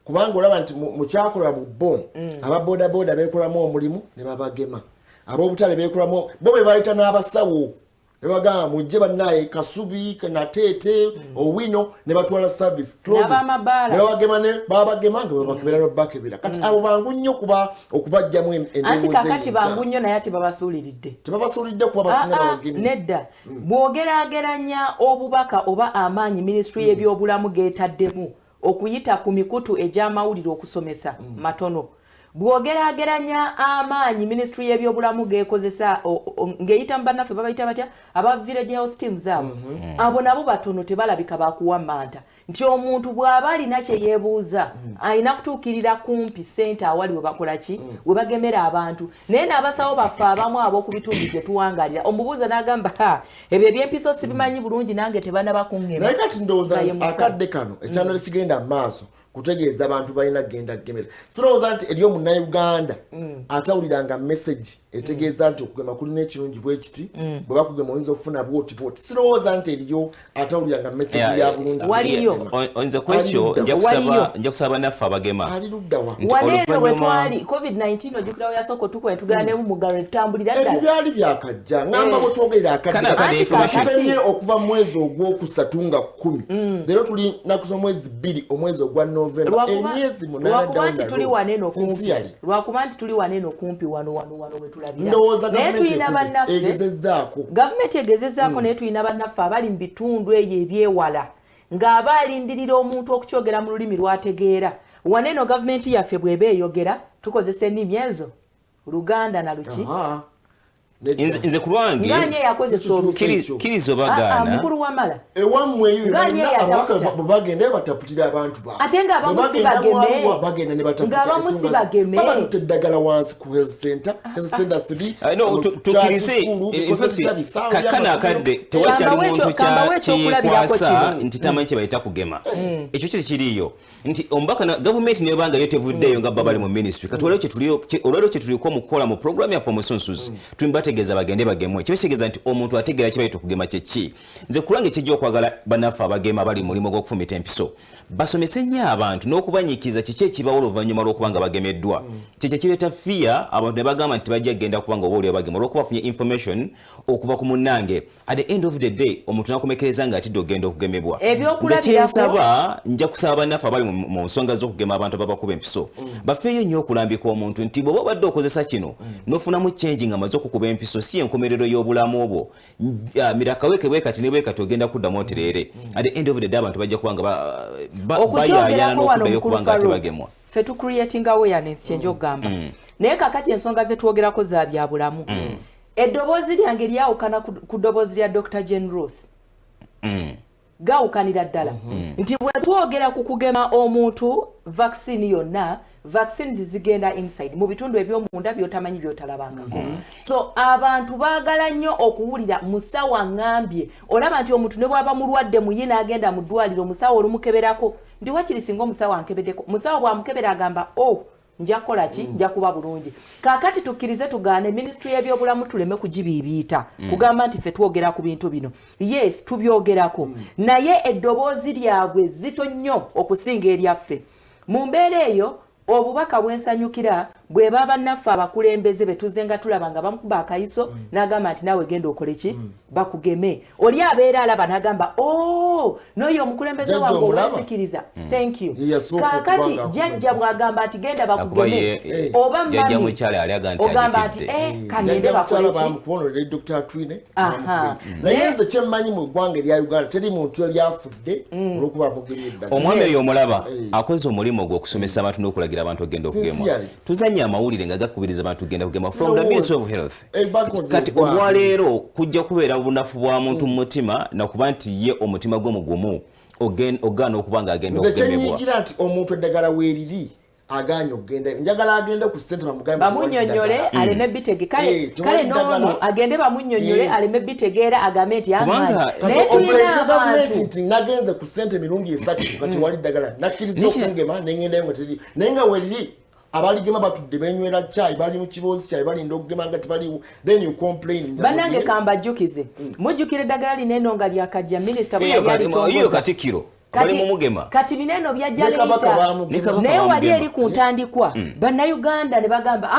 Speaker 1: kubanga olaba nti mu kyakolwa mu bo ababodaboda beekolamu omulimu ne babagema ab'obutale beekolamu bo be bayita n'abasawo ne bagamba mujje bannaye Kasubi Nateete Owino ne batwala service closest ne babagema nga babakebera n'obakebera kati abo bangu nnyo kuba okubajjamu endowooza
Speaker 2: anti kakati bangu nnyo naye ati babasuuliridde
Speaker 1: kuba basinga babagemi
Speaker 2: nedda bw'ogeraageranya obubaka oba amaanyi ministry y'ebyobulamu geetaddemu okuyita ku mikutu egy'amawulire okusomesa matono bw'ogeraageranya amaanyi ministry y'ebyobulamu geekozesa ng'eyita mu bannaffe babayita batya aba village health teams abo abo nabo batono tebalabika bakuwa manta nti omuntu bw'aba alina kye yeebuuza alina kutuukirira kumpi ssente awali we bakola ki we bagemera abantu naye n'abasawo baffe abamu ab'oku bitundu gye tuwangaalira omubuuza n'agamba ebyo ebyempiso sibimanyi bulungi nange tebanabakuŋŋema
Speaker 1: naye kati ndowooza akadde kano ekyano ekigenda mu maaso kutegeeza abantu balina genda gemera sirowooza nti eri omunnayuganda atawuliranga message etegeeza nti okugema kulina ekirungi bwekiti bwe bakugema oyinza okufuna bwotipoti sirowooza nti eriyo atawuliranga message ya bulungi
Speaker 2: waliyo
Speaker 3: oyinza kwekyo nja kusaba bannaffe abagema
Speaker 1: ali luddawa
Speaker 2: waneeno bwe twali covid-19 ojjukirawo yasooka otukola tugala ne mu muggalo ne tutambulira ddala
Speaker 1: byali byakajja ngamba bwe twogerera akadde okuva mu mwezi ogwokusatu nga 10 leero tuli nakusa omwezi 2 omwezi ogwa November emyezi 8
Speaker 2: tuli waneno kumpi lwakuba nti tuli waneno kumpi wano we tulabira
Speaker 1: ndowooza gavumenti egezezzaako
Speaker 2: naye tuyina bannaffe abali mu bitundu ebyo ebyewala ng'aba alindirira omuntu okukyogera mu lulimi lw'ategeera. Waneeno gavumenti yaffe bw'eba eyogera tukozesa ennimi ezo Luganda na Luki.
Speaker 3: Nze ku lwange
Speaker 2: nganye yakozesa
Speaker 3: olukkirizo bagaana
Speaker 2: mukulu wamala
Speaker 1: ewammwe eyo ababaka bagenda bataputira abantu ba
Speaker 2: ate nga abamu si bageme
Speaker 1: bagenda ne bataputira batutte eddagala wansi ku health center 3
Speaker 3: tukkirize kakana akadde tewakyali muntu kyekwasa nti tamanyi kye bayita kugema ekyo kiri kiriyo nti omubaka gavumenti nebanga yo tevuddeeyo nga baba bali mu ministry kati olwaliro kye tuliko mu kukola mu programu yaffe omusunsuzi tulibategeeza bagende bagemwe kitegeeza nti omuntu ategeera kibayita okugema kyeki nze kulwange kijja okwagala banaffe abagema bali mulimu gw'okufumita empiso basomese nnyo abantu n'okubanyiikiriza kiki ekibawo oluvannyuma lw'okuba nga bagemeddwa kyekyo kireeta fiya abantu ne bagamba nti bajja kgenda kuba nga oba oli bagema olw'okuba bafunye information okuva ku munnange at the end of the day omuntu nakomekereza nga atidde okugenda okugemebwa nze kyensaba nja kusaba bannaffe abali mu nsonga z'okugema abantu ababakuba empiso bafeeyo nnyo okulambika omuntu nti bw'oba obadde okozesa kino n'ofunamu change nga amaze okukuba empiso si enkomerero y'obulamu obwo mirakawekebwe kati ne bwekati ogenda kuddamu otereere at the end of the day abantu bajja kuba nga bayaayana n'okuddayo okuba nga ate bagemwa
Speaker 2: ffe tu creating awareness kyenja okugamba naye kakati ensonga zetwogerako za bya bulamu eddoboozi lyange lyawukana ku ddoboozi lya Dr. Jane Ruth gawukanira ddala nti bwe twogera ku kugema omuntu vaccine yonna vaccines zigenda inside mu bitundu eby'omunda by'otamanyi by'otalabangako so abantu baagala nnyo okuwulira musawo ngambye olaba nti omuntu ne bw'aba mulwadde muye n'agenda mu ddwaliro musawo olumukeberako nti wakiri singa omusawo ankebeddeko musawo bw'amukebera agamba nja kukola ki nja kuba bulungi kaakati tukkirize tugaane ministry y'ebyobulamu tuleme kugibiibiita kugamba nti ffe twogera ku bintu bino yes tubyogerako naye eddoboozi lyabwe zito nnyo okusinga eryaffe mu mbeera eyo obubaka bwensanyukira bwe baba naffe abakulembeze betuze nga tulaba nga bamukuba akayiso n'agamba nti naawe genda okole ki bakugeme oli abeera alaba n'agamba n'oyo omukulembeze wange owenzikiriza thank you kaakati jjajja bw'agamba nti genda bakugeme oba mami ogamba nti kagende bakole ki
Speaker 1: naye nze kyemmanyi mu ggwanga erya Uganda teri muntu eryafudde olw'okuba mugemye eddagala
Speaker 3: omwami oyo omulaba akoze omulimu gw'okusomesa abantu n'okulagira abantu ogenda okugemwa tuzanye amawulire nga gakubiriza abantu ogenda kugema from the Ministry of Health kati olwaleero kujja kubeera obunafu bwa muntu mu mutima nakuba nti ye omutima gw'omugumu ogaana okuba nga agenda okugemebwa
Speaker 1: kyenyigira nti omuntu eddagala weeriri aganye okugenda njagala agende ku ssente
Speaker 2: bamunnyonnyole aleme bitege kale n'ono agende bamunnyonnyole aleme bitegeera agambe nti naye tulina abantu
Speaker 1: nti nagenze ku ssente mirundi 3 kati wali ddagala nakkiriza okungema nengendayo nga teriri naye nga weeriri abaligema batudde benywera chai bali mu kiboozi chai balinda okugema nga tebaliwo then you complain
Speaker 2: banange kambajjukize mujjukira eddagala lineno nga lyakajja minisita bwe
Speaker 3: iyo katikiro bali mu mugema
Speaker 2: kati bineno byajja leeta naye wali eri ku ntandikwa bannayuganda ne bagamba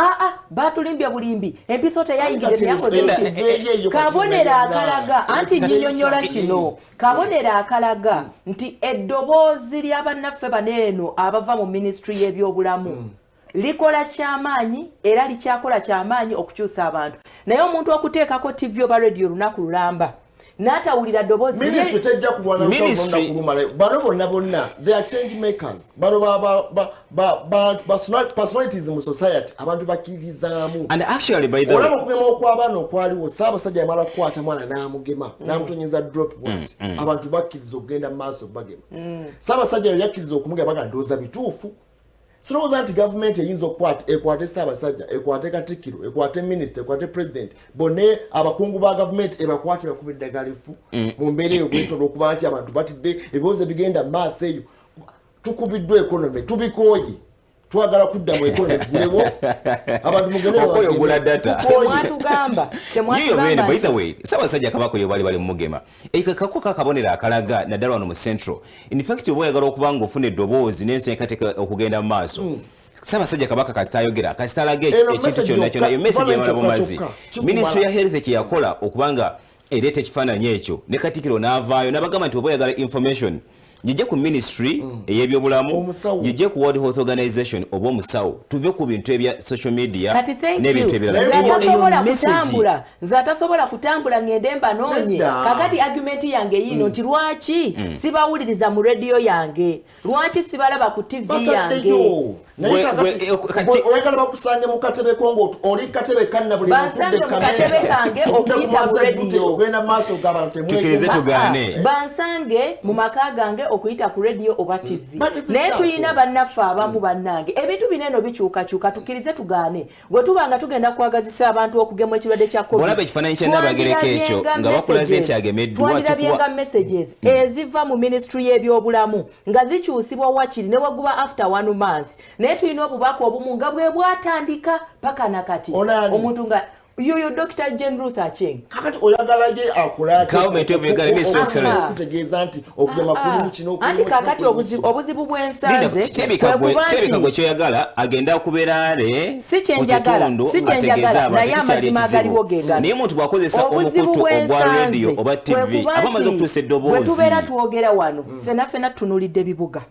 Speaker 2: batulimbye bulimbi empiso teyayingire teyakoze kabonera akalaga anti nyinyonnyola kino kabonera akalaga nti eddoboozi ly'abannaffe baneeno abava mu ministry y'ebyobulamu likola kyamaanyi era likyakola kyamaanyi okukyusa abantu naye omuntu okuteekako TV oba radio lunaku lulamba n'atawulira ddoboozi
Speaker 1: ministry tejja kulwana kuluma bano bonna they are change makers bano personalities mu society abantu bakirizaamu
Speaker 3: and actually by the way
Speaker 1: olaba okugema okw'abaana okwaliwo Ssaabasajja yamala kukwata mwana n'amugema n'amutonyeza drop point abantu bakkiriza okugenda mu maaso bagema Ssaabasajja yakkiriza okumugema baga ndooza bituufu sirowooza nti gavumenti eyinza ekwate Ssaabasajja ekwate Katikkiro ekwate minisita ekwate president bone abakungu ba gavumenti ebakwate bakuba eddagala effu mu mbeera eyo bwetondwa okuba nti abantu batidde ebibuuzo ebigenda mu maaso eyo tukubiddwa ekonomi tubikooye twagala kudda mu ekonomi gulewo abantu
Speaker 3: mugeneogula data
Speaker 2: temwatugamba
Speaker 3: by the way Ssaabasajja Kabaka yo bali mu mugema ekakako kakabonera akalaga naddala wano mu central in fact oba oyagala okuba nga ofuna eddoboozi n'ensenkateka okugenda mu maaso Ssaabasajja Kabaka kasitayogera kasitalaga ekintu kyonna kyonna yo message yamala bumazi ministry ya health kyeyakola okubanga ereeta ekifaananyi ekyo ne Katikkiro n'avaayo n'abagamba nti oba oyagala information gijje ku ministry ey'ebyobulamu gijje ku World Health Organization oba omusawo tuve ku bintu ebya social media n'ebintu ebirala
Speaker 2: nzatasobola kutambula ngende mbanonye kakati argument yange yino nti lwaki sibawuliriza mu radio yange lwaki sibalaba ku TV yange
Speaker 1: oyagala bakusange mu katebe kongo oli katebe kanna buli
Speaker 2: bansange mu katebe kange okuyita mu radio
Speaker 1: ogenda maaso g'abantu
Speaker 3: tukirize tugaane
Speaker 2: bansange mu maka gange okuyita ku radio oba TV naye tulina bannaffe abamu bannange ebintu bineno bikyukakyuka tukirize tugaane bwe tubanga tugenda kwagazisa abantu okugema ekirwadde kya COVID
Speaker 3: olaba ekifaananyi ky'Nabagereka ekyo nga bakulaze nti agemeddwa
Speaker 2: twalirabyenga messages eziva mu ministry y'ebyobulamu nga zikyusibwa wakiri ne waguba after 1 month naye tulina obubaka obumu nga bwe bwatandika paka nakati omuntu nga yoyo Dr. Jane Ruth Acheng
Speaker 1: kakati oyagala je akulate
Speaker 3: government ebigala
Speaker 1: kutegeeza nti okugema kulimu kino
Speaker 2: anti kakati obuzibu bwensanze
Speaker 3: kyebika gwe kyoyagala agenda okubeerale
Speaker 2: si kyenjagala naye amazima agaliwo gegana
Speaker 3: naye muntu bwakozesa omukutu ogwa radio oba TV abamaze okutuusa eddoboozi
Speaker 2: bwe tubeera twogera wano fena tunulidde ebibuga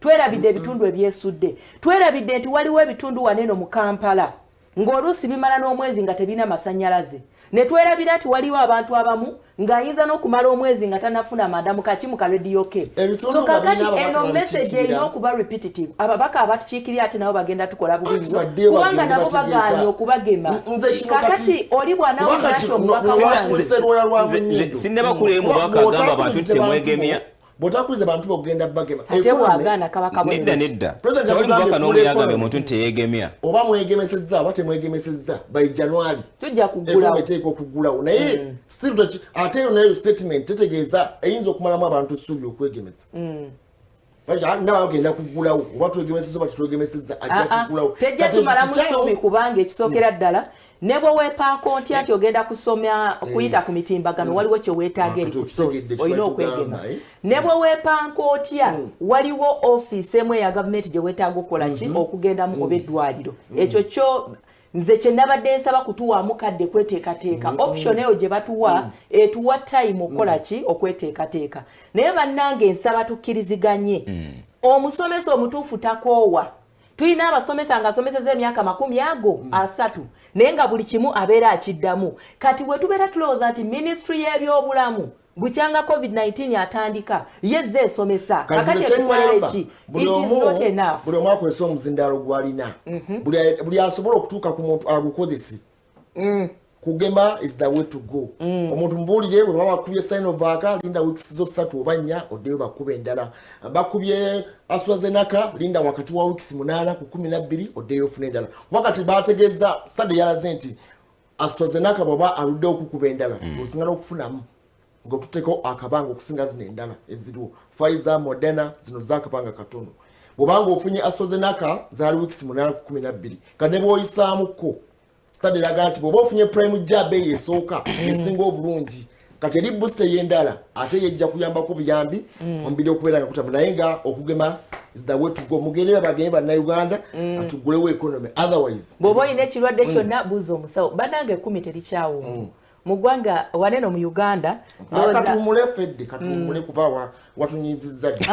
Speaker 2: twerabidde ebitundu ebyesudde twerabidde nti waliwo ebitundu waneno mu Kampala ng'oluusi bimala n'omwezi nga tebina masannyalaze ne twerabira nti waliwo abantu abamu ng'ayinza n'okumala omwezi nga tanafuna madamu kaki mu kalediyo ke so kakati eno message erina okuba repetitive ababaka abatukiikirira ati nabo bagenda tukola bubi kubanga nabo bagaanye okubagema kakati oli bw'anaawulira nti omubaka wange
Speaker 3: sinnebakulira mubaka agamba abantu nti temwegemya
Speaker 1: botakuliza bantu bogenda bagema
Speaker 2: ate bwagana kabaka
Speaker 3: nedda tewali mubaka n'omu yagambye omuntu nti teyeegemya
Speaker 1: oba mwegemesezza oba temwegemesezza by January
Speaker 2: tujja kugulawo
Speaker 1: eteeka okugulawo naye still ate yo nayo statement tetegeeza eyinza okumalamu abantu essuubi okwegemesa naba bagenda kugulawo oba twegemesezza oba tetwegemesezza ajja kugulawo
Speaker 2: tejja tumalamu ssuubi kubanga ekisookera ddala ne bwe weepaako ntya nti ogenda kusomya kuyita ku mitimbagano waliwo kye weetaaga eri ku source olina okwegema ne bwe weepanka otya waliwo ofiisi emu eya gavumenti gye weetaaga okukola ki okugendamu oba eddwaliro ekyo kyo nze kye nabadde nsaba kutuwaamu kadde kweteekateeka option eyo gye batuwa etuwa time okukola ki okweteekateeka naye bannange nsaba tukkiriziganye omusomesa omutuufu takoowa tulina abasomesa nga asomeseza emyaka 30 naye nga buli kimu abeera akiddamu kati bwe tubeera tulowooza nti ministry y'ebyobulamu bukyanga COVID-19 atandika yezze esomesa kakati etukolere ki
Speaker 1: buli omu akozesa omuzindaalo gw'alina buli asobola okutuuka ku muntu agukozese kugema is the way to go omuntu mbuulire bwe baba bakubye Sinovac linda weeks zo 3 oba 4 oddeyo bakuba endala bakubye AstraZeneca linda wakati wa weeks 8 ku 12 oddeyo ofuna endala wakati bategeeza study yalaze nti AstraZeneca bwaba aludde okukuba endala osingana okufunamu ng'otuteko akabanga okusinga zino endala eziriwo Pfizer Moderna zino zakabanga katono bwobanga ofunye AstraZeneca zaali weeks 8 ku 12 kane bwoyisaamuko study laga nti bw'oba ofunye prime jab esooka esinga obulungi kati eri booster y'endala ate yejja kuyambako buyambi omubiri okubeera nga kutamu naye nga okugema is the way to go mugende bagende bannayuganda atugulewo economy otherwise
Speaker 2: bw'oba olina ekirwadde kyonna buuza omusawo bannange 10 terikyawumu mu ggwanga waneno mu Uganda
Speaker 1: katuumule fedde katuumule kuba watunyinzizza
Speaker 2: ddi